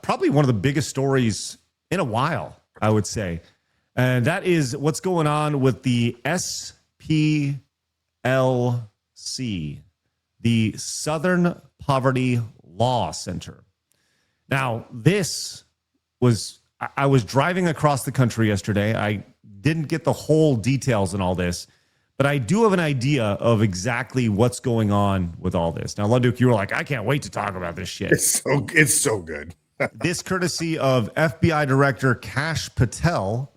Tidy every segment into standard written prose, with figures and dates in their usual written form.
probably one of the biggest stories in a while, I would say. And that is what's going on with the SPLC, the Southern Poverty Law Center. Now, I was driving across the country yesterday. I didn't get the whole details in all this, but I do have an idea of exactly what's going on with all this. Now, Lunduke, you were like, I can't wait to talk about this shit. It's so good. This courtesy of FBI Director Kash Patel,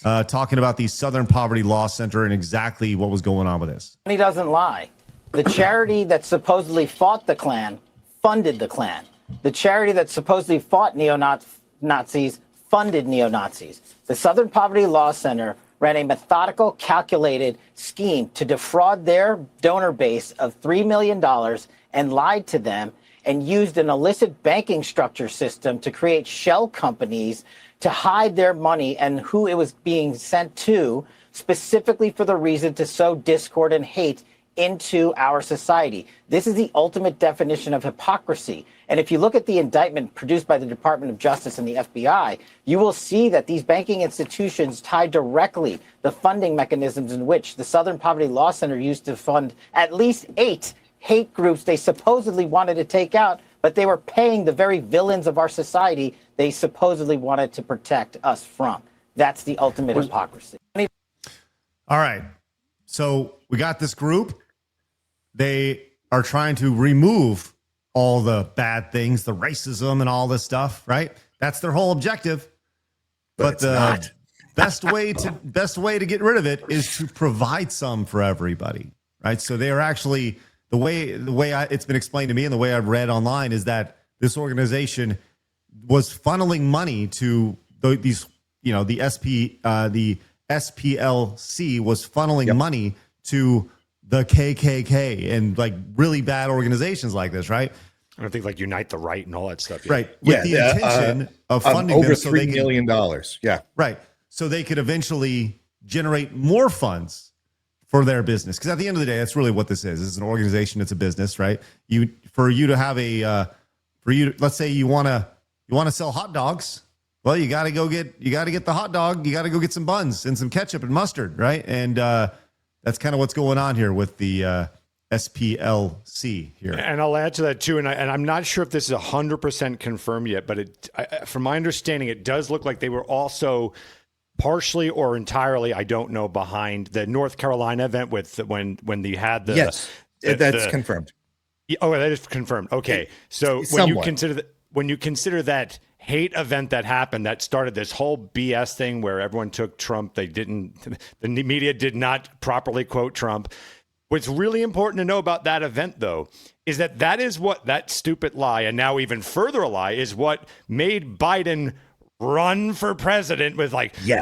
talking about the Southern Poverty Law Center and exactly what was going on with this. He doesn't lie. The charity that supposedly fought the Klan funded the Klan. The charity that supposedly fought neo-Nazis funded neo-Nazis. The Southern Poverty Law Center ran a methodical, calculated scheme to defraud their donor base of $3 million and lied to them and used an illicit banking structure system to create shell companies to hide their money and who it was being sent to, specifically for the reason to sow discord and hate into our society. This is the ultimate definition of hypocrisy. And if you look at the indictment produced by the Department of Justice and the FBI, you will see that these banking institutions tie directly the funding mechanisms in which the Southern Poverty Law Center used to fund at least 8 hate groups they supposedly wanted to take out, but they were paying the very villains of our society they supposedly wanted to protect us from. That's the ultimate hypocrisy. All right. So we got this group. They are trying to remove all the bad things, the racism and all this stuff, right? That's their whole objective. But the best way to get rid of it is to provide some for everybody, right? So they are actually, the way it's been explained to me and the way I've read online is that this organization was funneling money to these, the SPLC was funneling money to the KKK and like really bad organizations like this, right? I don't think like Unite the Right and all that stuff. Right. With the intention of funding over them so $3 million. Yeah. Right. So they could eventually generate more funds for their business. Because at the end of the day, that's really what this is. This is an organization. It's a business, right? Let's say you want to sell hot dogs. Well, you got to get the hot dog. You got to go get some buns and some ketchup and mustard, right? And that's kind of what's going on here with the SPLC here. And I'll add to that too. And I'm not sure if this is 100% confirmed yet, but from my understanding, it does look like they were also partially or entirely, I don't know, behind the North Carolina event with when they had the. Yes, that's confirmed. Oh, that is confirmed. Okay, so when you consider that hate event that happened that started this whole BS thing where everyone took Trump, the media did not properly quote Trump. What's really important to know about that event, though, is that is what that stupid lie, and now even further a lie, is what made Biden run for president with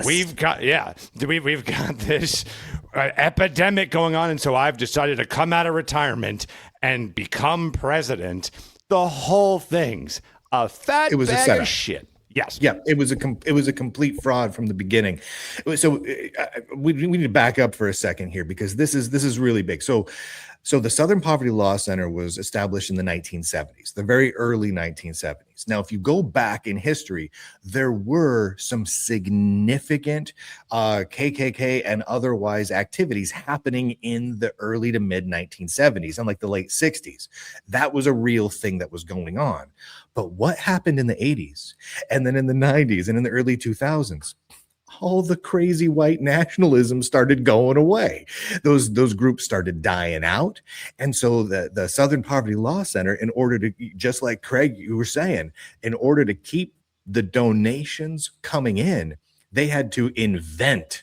we've got this epidemic going on, and so I've decided to come out of retirement and become president. The whole thing's a bag of shit. Yes. Yeah, it was a complete fraud from the beginning. So we need to back up for a second here because this is really big. So the Southern Poverty Law Center was established in the 1970s, the very early 1970s. Now, if you go back in history, there were some significant KKK and otherwise activities happening in the early to mid 1970s and like the late 60s. That was a real thing that was going on. But what happened in the 80s and then in the 90s and in the early 2000s? All the crazy white nationalism started going away. Those groups started dying out. And so the Southern Poverty Law Center, in order to, just like Craig, you were saying, in order to keep the donations coming in, they had to invent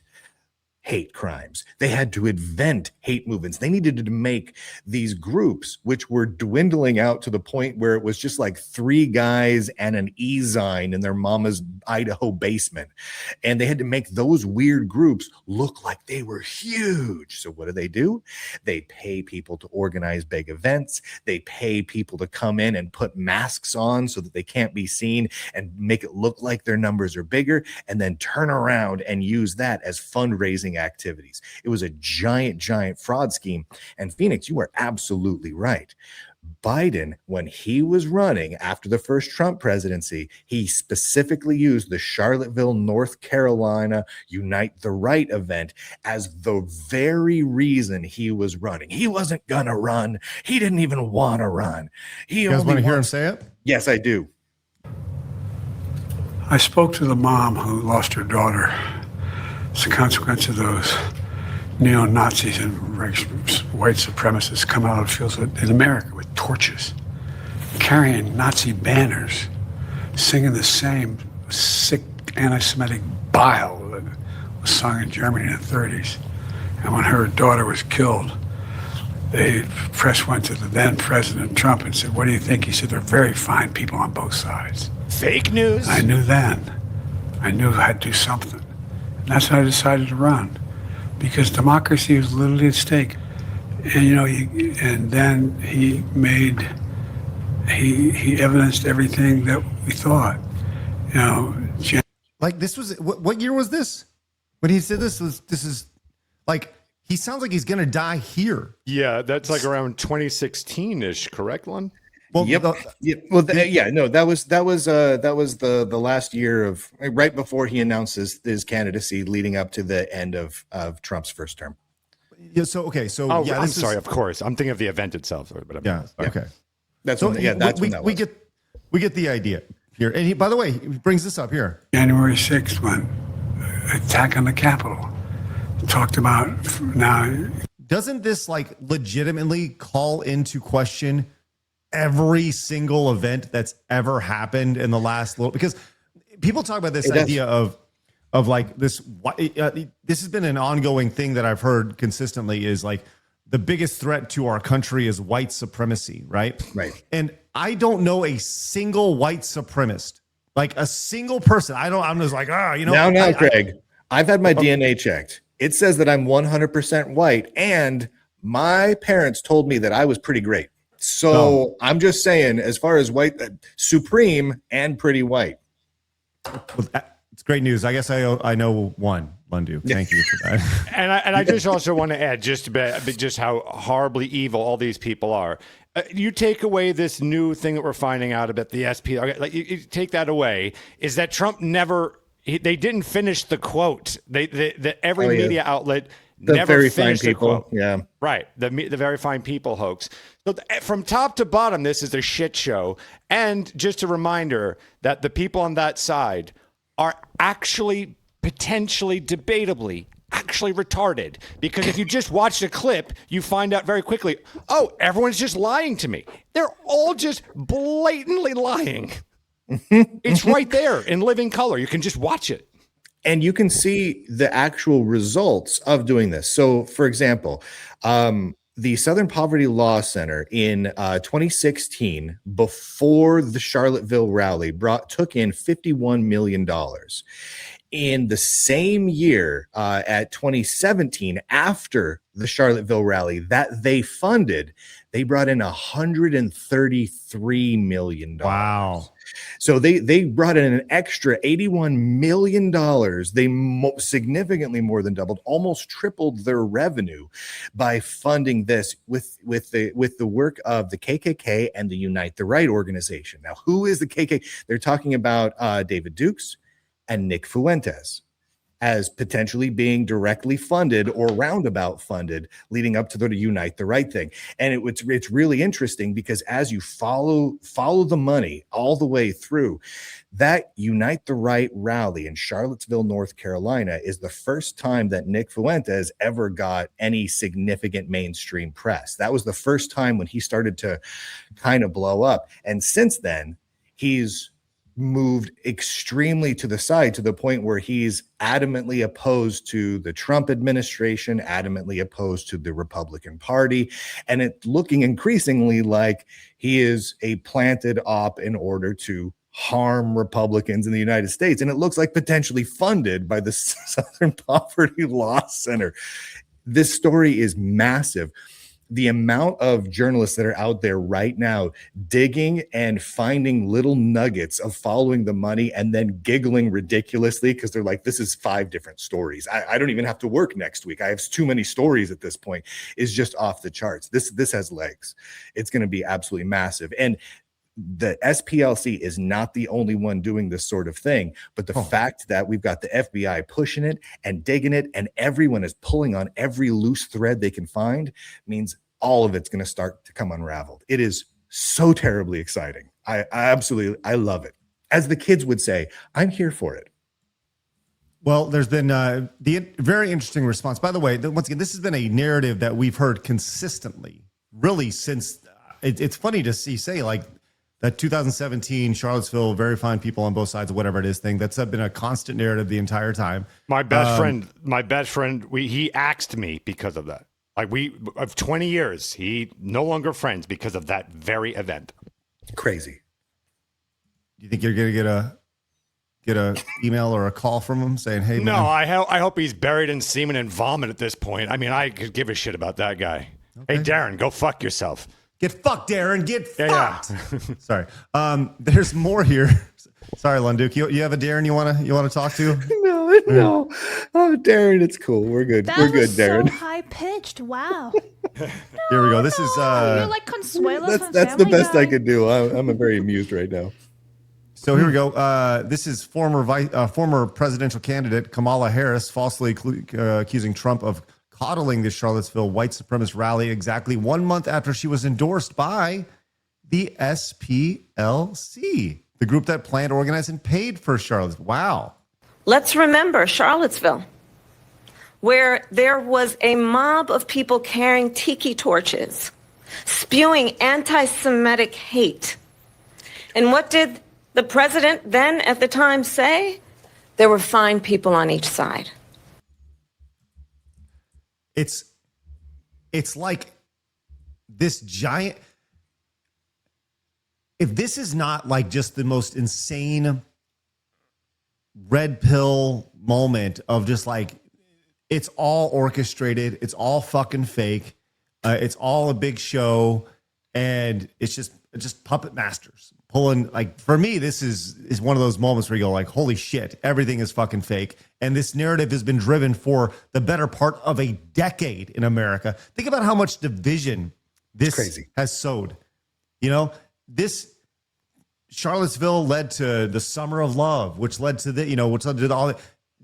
hate crimes. They had to invent hate movements. They needed to make these groups, which were dwindling out to the point where it was just like 3 guys and an e-zine in their mama's Idaho basement. And they had to make those weird groups look like they were huge. So what do? They pay people to organize big events. They pay people to come in and put masks on so that they can't be seen and make it look like their numbers are bigger, and then turn around and use that as fundraising activities. It was a giant fraud scheme. And Phoenix, you are absolutely right. Biden, when he was running after the first Trump presidency, he specifically used the Charlottesville, North Carolina Unite the Right event as the very reason he was running. He wasn't gonna run. He didn't even want to run. You guys want to hear him say it? Yes, I do. I spoke to the mom who lost her daughter as a consequence of those neo-Nazis and white supremacists come out of fields in America with torches, carrying Nazi banners, singing the same sick anti-Semitic bile that was sung in Germany in the 30s. And when her daughter was killed, the press went to the then President Trump and said, "What do you think?" He said, "They're very fine people on both sides." Fake news. I knew then. I knew I had to do something. And that's why I decided to run. Because democracy was literally at stake. And, and then he evidenced everything that we thought. Like this was, what year was this? When he said this is like, he sounds like he's going to die here. Yeah, that's like around 2016-ish, correct, Lon? Well, Yep. That was the last year of right before he announced his candidacy, leading up to the end of Trump's first term. Yeah. So okay. So yeah, I'm sorry. Of course, I'm thinking of the event itself. But okay. That's so when, that's when that was. we get the idea here. And by the way, he brings this up here. January 6th, when attack on the Capitol, talked about now. Doesn't this like legitimately call into question every single event that's ever happened in the last little, because people talk about this idea of like this this has been an ongoing thing that I've heard consistently, is like the biggest threat to our country is white supremacy, right? And I don't know a single white supremacist, like a single person. I'm just like, now Craig, I've had my DNA checked. It says that I'm 100% white, and my parents told me that I was pretty great. So I'm just saying, as far as white, supreme and pretty white. It's great news. I guess I know one, Lundu. Thank you for that. and I just also want to add just how horribly evil all these people are. You take away this new thing that we're finding out about the SPLC, like you take that away, is that Trump they didn't finish the quote. Every media outlet never very finished fine the quote. people. Yeah. Right. The very fine people hoax. So from top to bottom, this is a shit show. And just a reminder that the people on that side are actually potentially debatably actually retarded, because if you just watch the clip, you find out very quickly, oh, everyone's just lying to me. They're all just blatantly lying. It's right there in living color. You can just watch it. And you can see the actual results of doing this. So, for example, the Southern Poverty Law Center in 2016, before the Charlottesville rally, took in $51 million. In the same year, at 2017, after the Charlottesville rally that they funded, they brought in $133 million. Wow. So they brought in an extra $81 million. They significantly more than doubled, almost tripled their revenue by funding this with the work of the KKK and the Unite the Right organization. Now, who is the KKK? They're talking about David Dukes and Nick Fuentes as potentially being directly funded or roundabout funded leading up to the Unite the Right thing. And it's really interesting, because as you follow the money all the way through, that Unite the Right rally in Charlottesville, North Carolina is the first time that Nick Fuentes ever got any significant mainstream press. That was the first time when he started to kind of blow up. And since then, he's moved extremely to the side, to the point where he's adamantly opposed to the Trump administration, adamantly opposed to the Republican Party, and it's looking increasingly like he is a planted op in order to harm Republicans in the United States. And it looks like potentially funded by the Southern Poverty Law Center. This story is massive. the amount of journalists that are out there right now digging and finding little nuggets of following the money and then giggling ridiculously because they're like, this is 5 different stories. I don't even have to work next week. I have too many stories at this point, is just off the charts. This has legs. It's going to be absolutely massive. And the SPLC is not the only one doing this sort of thing, but the fact that we've got the FBI pushing it and digging it and everyone is pulling on every loose thread they can find means all of it's going to start to come unraveled. It is so terribly exciting. I love it. As the kids would say, I'm here for it. Well, there's been the very interesting response. By the way, once again, this has been a narrative that we've heard consistently, really, since it's funny to say like that 2017 Charlottesville, very fine people on both sides of whatever it is thing. That's been a constant narrative the entire time. My best friend, he axed me because of that. Like of 20 years, he no longer friends because of that very event. Crazy. Do you think you're going to get a email or a call from him saying, hey, no, man. I hope he's buried in semen and vomit at this point. I mean, I could give a shit about that guy. Okay. Hey, Darren, go fuck yourself. Get fucked, Darren. Get fucked. Yeah. Sorry. There's more here. Sorry, Lunduke. You have a Darren you want to talk to? No. Oh, Darren, it's cool. We're good. That We're good, was Darren. so high pitched. Wow. Here we go. This is You're like Consuelo. That's the best I could do. I'm very amused right now. So here we go. This is former presidential candidate Kamala Harris falsely accusing Trump of coddling the Charlottesville white supremacist rally exactly 1 month after she was endorsed by the SPLC, the group that planned, organized, and paid for Charlottesville. Wow. Let's remember Charlottesville, where there was a mob of people carrying tiki torches, spewing anti-Semitic hate. And what did the president then at the time say? There were fine people on each side. It's like this giant. If this is not like just the most insane red pill moment of just like, it's all orchestrated, it's all fucking fake, it's all a big show, and it's just puppet masters pulling. Like, for me, this is one of those moments where you go like, holy shit, everything is fucking fake. And this narrative has been driven for the better part of a decade in America. Think about how much division this has sowed. You know, this Charlottesville led to the Summer of Love, which led to which led to all the,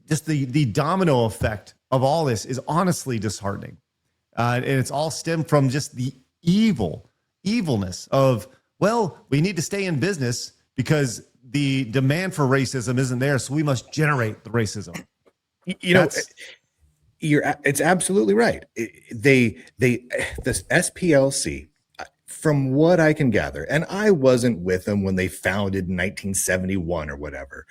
just the domino effect of all this is honestly disheartening. And it's all stemmed from just the evilness of, well, we need to stay in business because the demand for racism isn't there, so we must generate the racism. It's absolutely right. The SPLC, from what I can gather, and I wasn't with them when they founded in 1971 or whatever,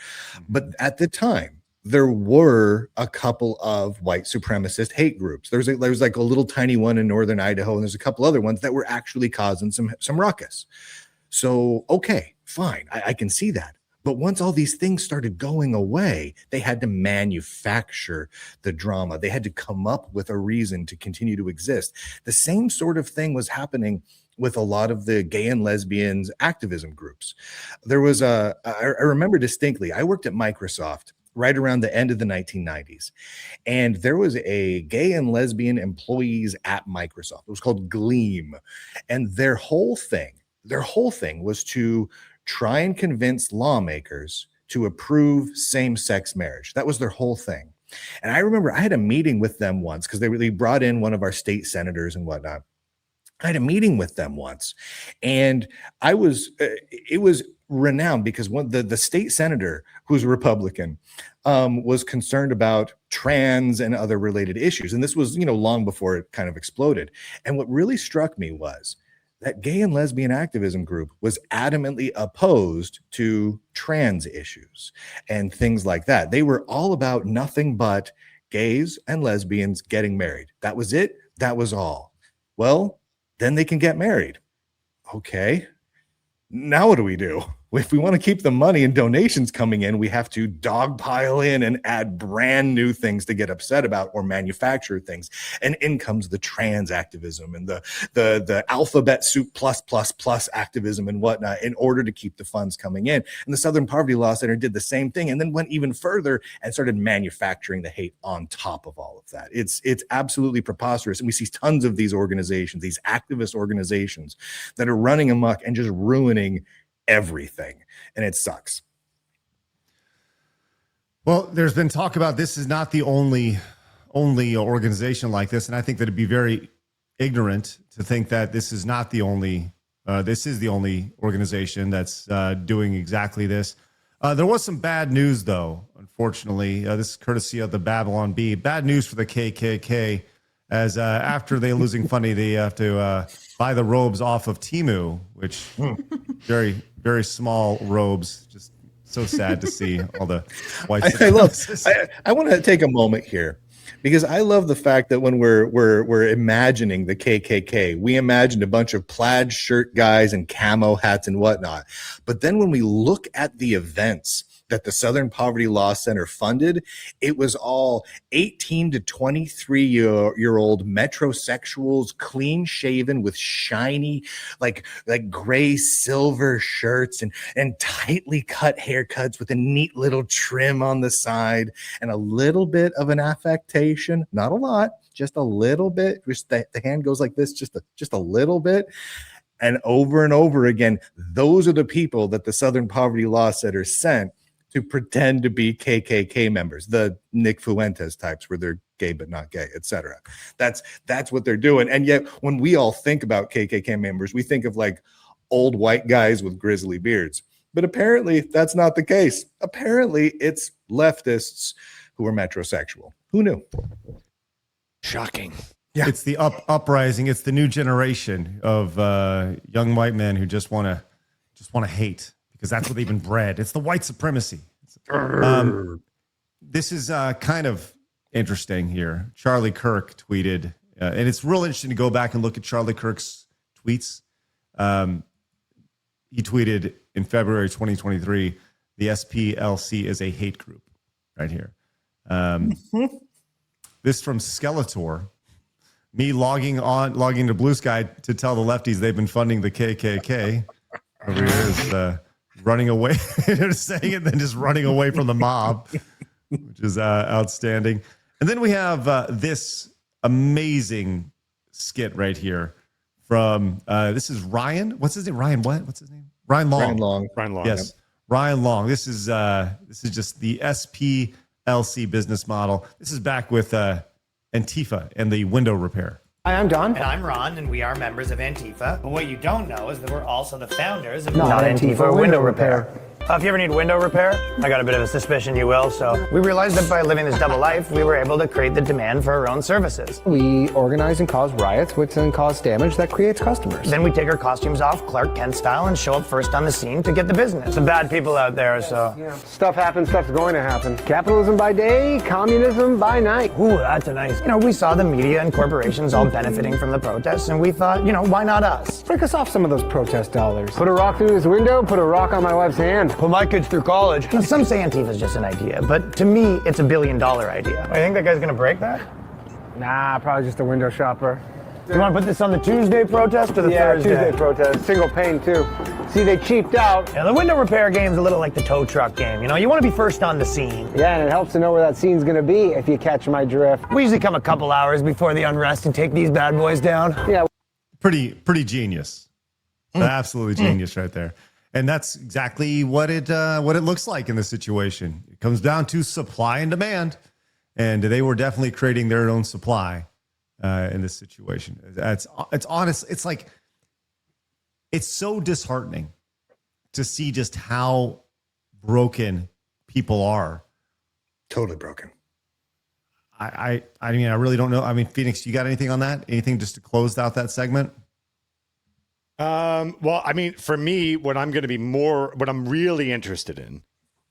but at the time, there were a couple of white supremacist hate groups. There's like a little tiny one in northern Idaho, and there's a couple other ones that were actually causing some ruckus. So, okay, fine. I can see that. But once all these things started going away, they had to manufacture the drama. They had to come up with a reason to continue to exist. The same sort of thing was happening with a lot of the gay and lesbians activism groups. There was I remember distinctly, I worked at Microsoft right around the end of the 1990s. And there was a gay and lesbian employees at Microsoft. It was called Gleam. And their whole thing was to try and convince lawmakers to approve same-sex marriage. That was their whole thing. And I remember I had a meeting with them once because they brought in one of our state senators and whatnot. I had a meeting with them once, and it was renowned because the state senator, who's a Republican, was concerned about trans and other related issues. And this was, long before it kind of exploded. And what really struck me was that gay and lesbian activism group was adamantly opposed to trans issues and things like that. They were all about nothing but gays and lesbians getting married. That was it. That was all. Well, then they can get married. Okay. Now what do we do? if we want to keep the money and donations coming in, we have to dogpile in and add brand new things to get upset about or manufacture things. And in comes the trans activism and the alphabet soup plus activism and whatnot in order to keep the funds coming in. And the Southern Poverty Law Center did the same thing and then went even further and started manufacturing the hate on top of all of that. It's absolutely preposterous. And we see tons of these organizations, these activist organizations that are running amok and just ruining everything, and it sucks. Well, there's been talk about this is not the only organization like this, and I think that it'd be very ignorant to think that this is not the only. This is the only organization that's doing exactly this. There was some bad news, though. Unfortunately, this is courtesy of the Babylon Bee. Bad news for the KKK, as after they losing funding, they have to buy the robes off of Temu, which very, very small robes. Just so sad to see all the white supremacists. I want to take a moment here because I love the fact that when we're imagining the KKK, we imagined a bunch of plaid shirt guys and camo hats and whatnot. But then when we look at the events that the Southern Poverty Law Center funded, it was all 18 to 23-year-old metrosexuals, clean shaven with shiny, like gray silver shirts and tightly cut haircuts with a neat little trim on the side and a little bit of an affectation, not a lot, just a little bit. Just the hand goes like this, just a little bit. And over again, those are the people that the Southern Poverty Law Center sent to pretend to be KKK members, the Nick Fuentes types where they're gay but not gay, etc. That's what they're doing. And yet when we all think about KKK members, we think of like old white guys with grizzly beards. But apparently that's not the case. Apparently it's leftists who are metrosexual. Who knew? Shocking. Yeah. It's the uprising. It's the new generation of young white men who just want to hate. Because that's what they've been bred. It's the white supremacy. This is kind of interesting here. Charlie Kirk tweeted, and it's real interesting to go back and look at Charlie Kirk's tweets. He tweeted in February 2023, the SPLC is a hate group, right here. This from Skeletor. Me logging to Blue Sky to tell the lefties they've been funding the KKK. Over here is running away, saying it, then just running away from the mob, which is outstanding. And then we have this amazing skit right here from this is Ryan. What's his name? Ryan what? What's his name? Ryan Long. Ryan Long. Yes, yep. Ryan Long. This is just the SPLC business model. This is back with Antifa and the window repair. Hi, I'm Don. And I'm Ron, and we are members of Antifa. But what you don't know is that we're also the founders of Not Antifa Window Repair. If you ever need window repair, I got a bit of a suspicion you will. So we realized that by living this double life, we were able to create the demand for our own services. We organize and cause riots, which then cause damage that creates customers. Then we take our costumes off, Clark Kent style, and show up first on the scene to get the business. The bad people out there, so. Yeah. Stuff happens, stuff's going to happen. Capitalism by day, communism by night. Ooh, that's a nice. We saw the media and corporations all benefiting from the protests, and we thought, why not us? Break us off some of those protest dollars. Put a rock through this window, put a rock on my wife's hand. Put my kids through college. Some say Antifa's just an idea, but to me, it's $1 billion idea. I think that guy's gonna break that? Nah, probably just a window shopper. You want to put this on the Tuesday protest or the Thursday? Tuesday protest. Single pane, too. See, they cheaped out. Yeah, the window repair game's a little like the tow truck game. You want to be first on the scene. Yeah, and it helps to know where that scene's going to be, if you catch my drift. We usually come a couple hours before the unrest and take these bad boys down. Yeah. Pretty genius. Absolutely genius right there. And that's exactly what it looks like in this situation. It comes down to supply and demand. And they were definitely creating their own supply in this situation. It's honest. It's like, it's so disheartening to see just how broken people are. Totally broken. I mean, I really don't know. I mean, Phoenix, you got anything on that? Anything just to close out that segment? Well, I mean, for me, what I'm really interested in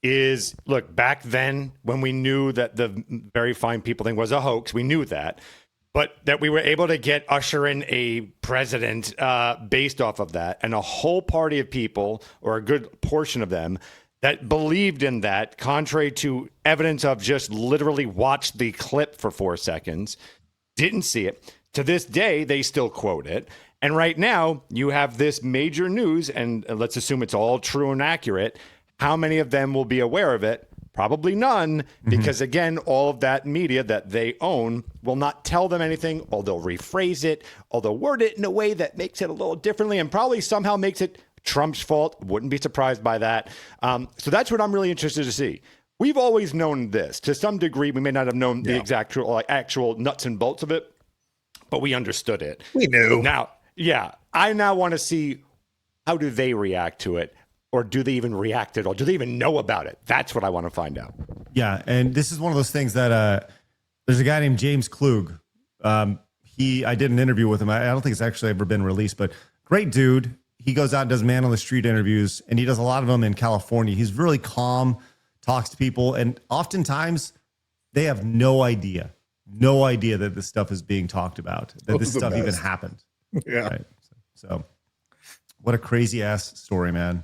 is, look, back then when we knew that the very fine people thing was a hoax, we knew that. but that we were able to usher in a president based off of that, and a whole party of people, or a good portion of them, that believed in that, contrary to evidence of just literally watched the clip for 4 seconds, didn't see it. To this day, they still quote it. And right now, you have this major news, and let's assume it's all true and accurate. How many of them will be aware of it? Probably none, because again, all of that media that they own will not tell them anything, or they'll rephrase it, or they'll word it in a way that makes it a little differently and probably somehow makes it Trump's fault. Wouldn't be surprised by that. So that's what I'm really interested to see. We've always known this. To some degree, we may not have known the exact actual nuts and bolts of it, but we understood it. We knew. Now, I now want to see, how do they react to it? Or do they even react at all? Do they even know about it? That's what I want to find out. Yeah, and this is one of those things that there's a guy named James Klug. I did an interview with him. I don't think it's actually ever been released, but great dude. He goes out and does man on the street interviews, and he does a lot of them in California. He's really calm, talks to people, and oftentimes they have no idea that this stuff is being talked about, that this stuff even happened. Yeah. Right? So what a crazy ass story, man.